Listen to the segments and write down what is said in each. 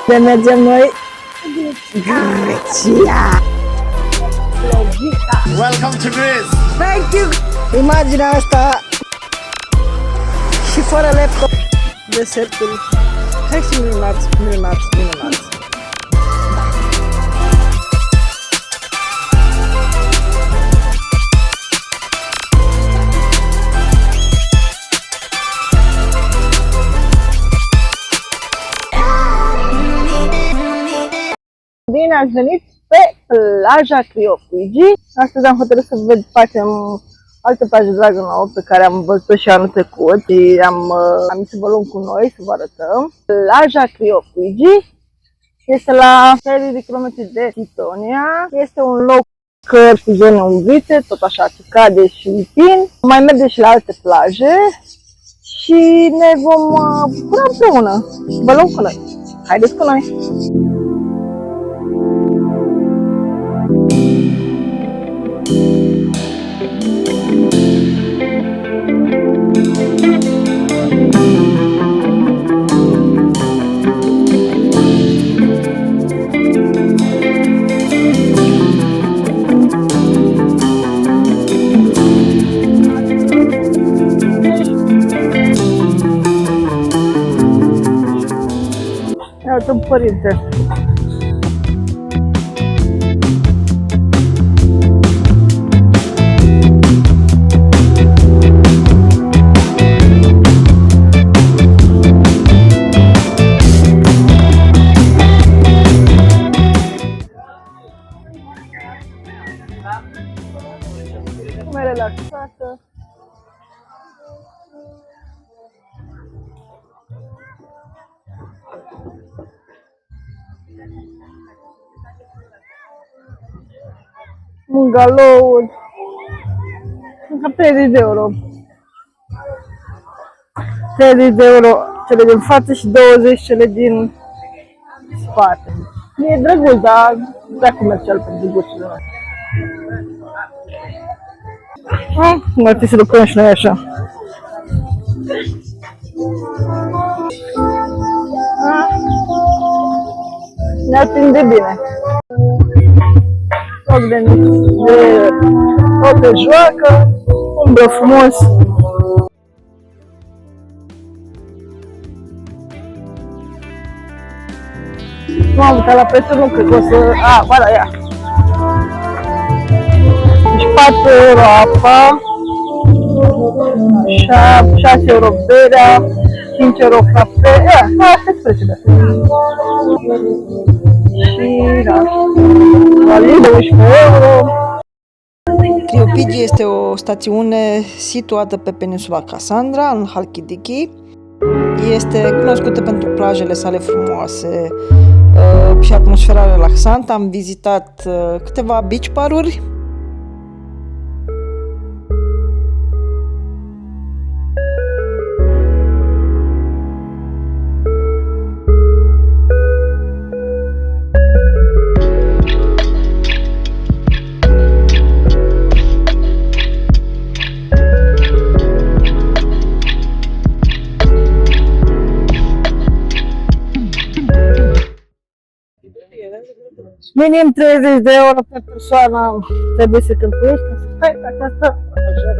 Unde mergem noi? Grecia! Welcome to Greece! Thank you! Imaginea asta și fără laptop, desertul. Hai să minunați. Bine ați venit pe plaja Criopigi. Astăzi am hotărât să facem altă plajă dragă nouă pe care am văzut-o și anul trecut și am să vă luăm cu noi să vă arătăm. Plaja Criopigi este la 30 de km de Titonia. Este un loc cu zone umbrite, tot așa se cade și lipin. Mai merge și la alte plaje și ne vom pune împreună. Vă luăm cu noi. Haideți cu noi! Iată un părinte. Mai relaxată. Bungalouri. Cam 30 de euro. 30 de euro cele din față și 20 cele din spate. E drăguț, dar da comercial pentru drăguțile noastre. Cum ar fi să lucrăm și noi așa? Ne atinge bine. Loc de joacă, umbră frumos. Nu am uitat la prețul, nu cred că o să... ba da, ia. Deci 4 euro apa, 6 euro berea, 5 euro cafe, astea sunt prețurile. Și la Lidl 11 euro. Criopigi este o stațiune situată pe peninsula Cassandra, în Halkidiki. Este cunoscută pentru plajele sale frumoase și atmosfera relaxantă. Am vizitat câteva beach bar-uri. Minim 30 de euro pe persoană trebuie să cheltuiești ca să stai pe această plajă.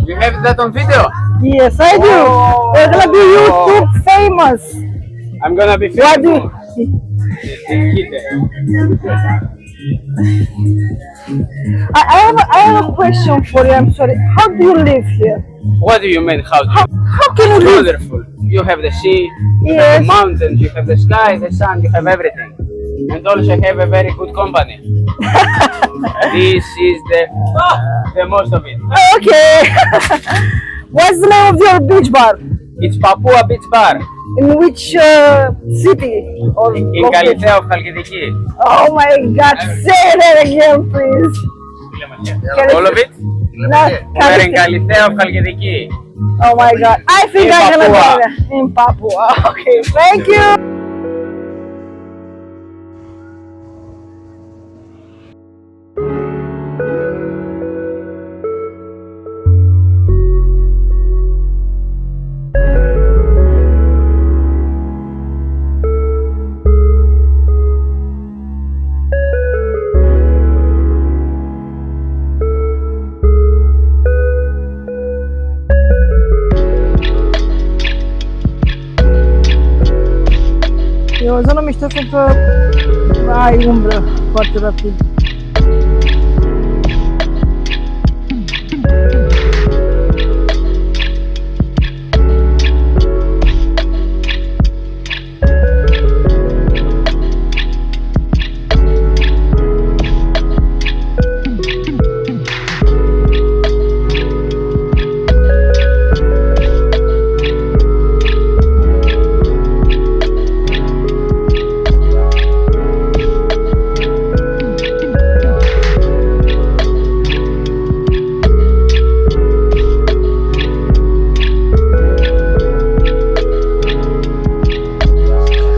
You have that on video? Yes, I do. Oh. We're gonna be YouTube famous. I'm gonna be What do famous. you... I have a question for you. I'm sorry. How do you live here? What do you mean? How? How can you live? Wonderful. You have the sea, you have Yes. the mountains, you have the sky, the sun, you have everything. And also have a very good company. This is the most of it. Okay. What's the name of your beach bar? It's Papua Beach Bar In which city? Or in location? Kalitea of Khalkidiki. Oh my God! Say that again, please. Can All of it? No, We're in Kalitea of Khalkidiki. Oh my God! I think In I'm gonna Papua. go there. In Papua. Okay. Thank you. E o zonă mișto pentru că ai umbră foarte rapid.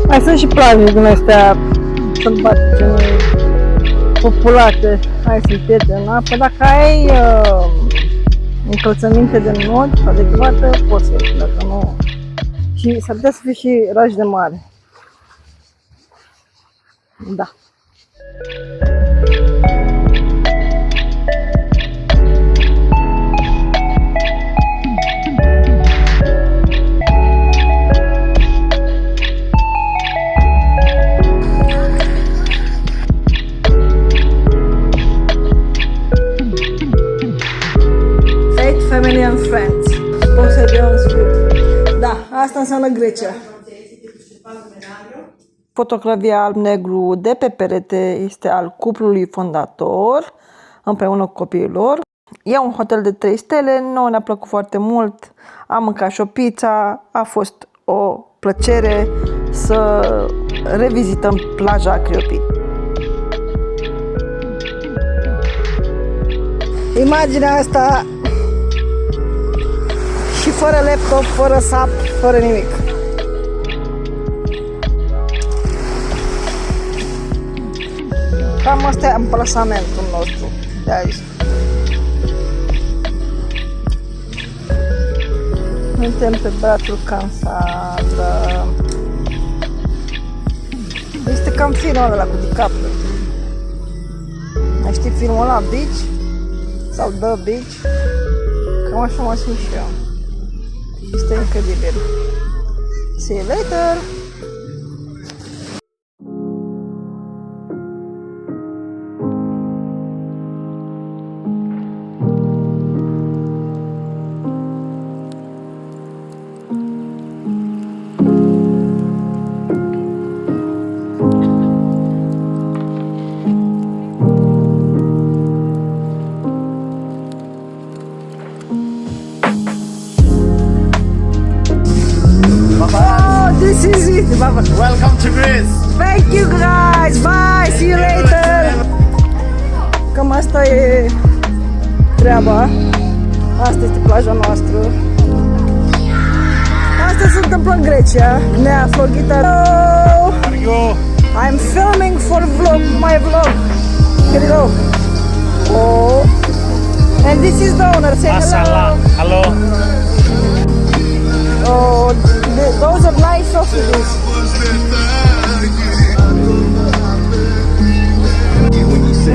Mai sunt și plaje din astea sălbatice, populate. Hai să piete în apă. Dacă ai încălțăminte de nod adecvată, poți să ieși, dacă nu. Și s-ar putea să fie și rași de mare. Da. Faith, family and friends. Poseidon Spirit. Da, asta înseamnă Grecia. Fotografia alb-negru de pe perete este al cuplului fondator împreună cu copiii lor. E un hotel de 3 stele, nouă ne-a plăcut foarte mult, am mâncat și o pizza, a fost o plăcere să revizităm plaja Criopii. Imaginea asta și fără laptop, fără sap, fără nimic. Cam asta e amplasamentul nostru de aici. Suntem pe brațul Cansandra. Este cam filmul ăla cu DiCaprio. Mai știi filmul ăla, Beach? Sau The Beach? Cam așa mă simt și eu. Este incredibil. See you later! Oh, this is it! Welcome to Greece! Thank you guys! Bye! See you later! Cam asta e treaba. Asta este plaja noastră. Asta se întâmplă în Grecia. Nea Florghita. Hello! I'm filming for vlog, my vlog. Here you go. Oh. And this is the owner. Say hello. Hello. Oh, those are nice sausages.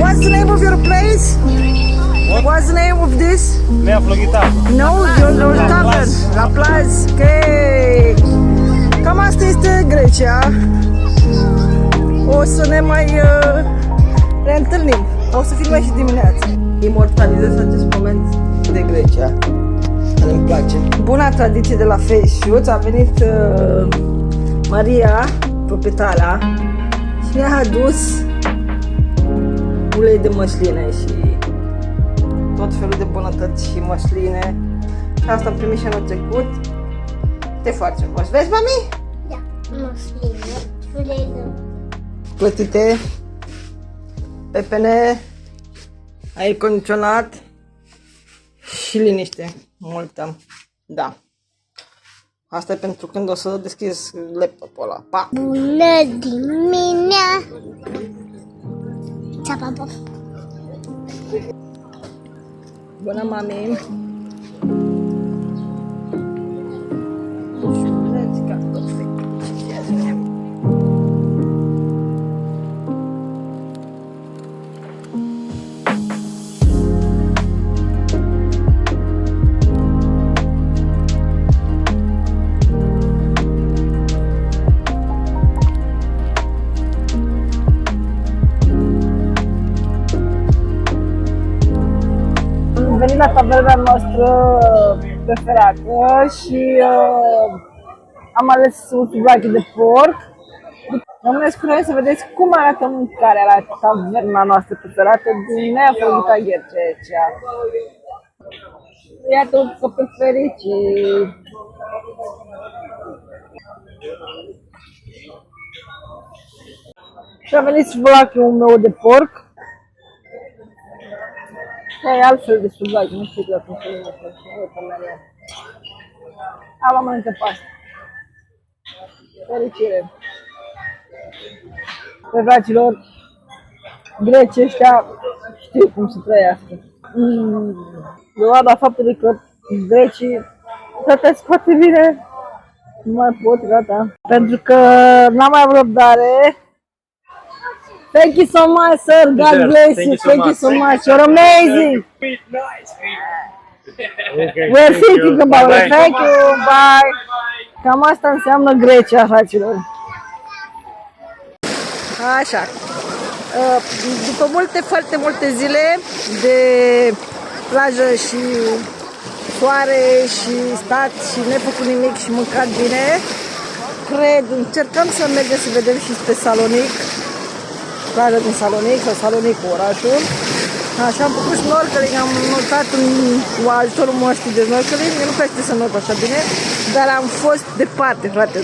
What's the name of your place? What's the name of this? Nea Florghita. No, your tavern. La Plaz. Okay. Cam asta este Grecia. O să ne mai ne întâlnim. O să filmăm și dimineața. Imortalizez acest moment de Grecia. Care îmi place. Buna tradiție de la Face Shoot. A venit Maria, proprietara, și ne-a adus ulei de măsline și tot felul de bunătăți și măsline. Și asta am primit și anul trecut. Te foarte frumos. Vezi, mami? Da, măsline, ulei de... Plătite, pepene, aer condiționat și liniște. Multă. Da. Asta e pentru când o să deschizi laptopul ăla. Pa! Bună dimineața! Țapa, Bună, mami! Am venit la taverna noastră preferată și am ales souvlaki de porc. Rămâneți cu noi să vedeți cum arată mâncarea la taverna noastră preferată din Neafrodită Ghercecea. Iată pe fericit! Și a venit souvlakiul meu de porc. E altfel de souvlaki, nu știu dacă cum se numește. Am mănâncă pasta. Fericire! Pe fraților, grecii ăștia știu cum să trăiască. Dovada faptului că grecii trăiesc foarte bine, nu mai pot, gata. Pentru că n-am mai avut răbdare. Thank you so much, sir. God bless you. Thank you so much. You're amazing. We're thinking about it. Thank you. Bye. Cam asta înseamnă Grecia, fraților. Așa. După foarte multe zile de plajă și soare și stat și nefăcut nimic și mâncat bine, încercăm să mergem să vedem și pe Salonic, plaja din Salonic sau Salonic orașul. Așa, am făcut snorkeling, am notat cu ajutorul măștii de snorkeling, nu prea știu să merg așa bine, dar am fost departe, frate,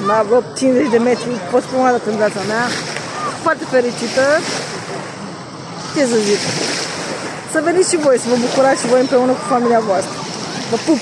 la vreo 50 de metri, fost prima dată în viața mea, foarte fericită, ce să zic, să veniți și voi, să vă bucurați și voi împreună cu familia voastră. Vă pup!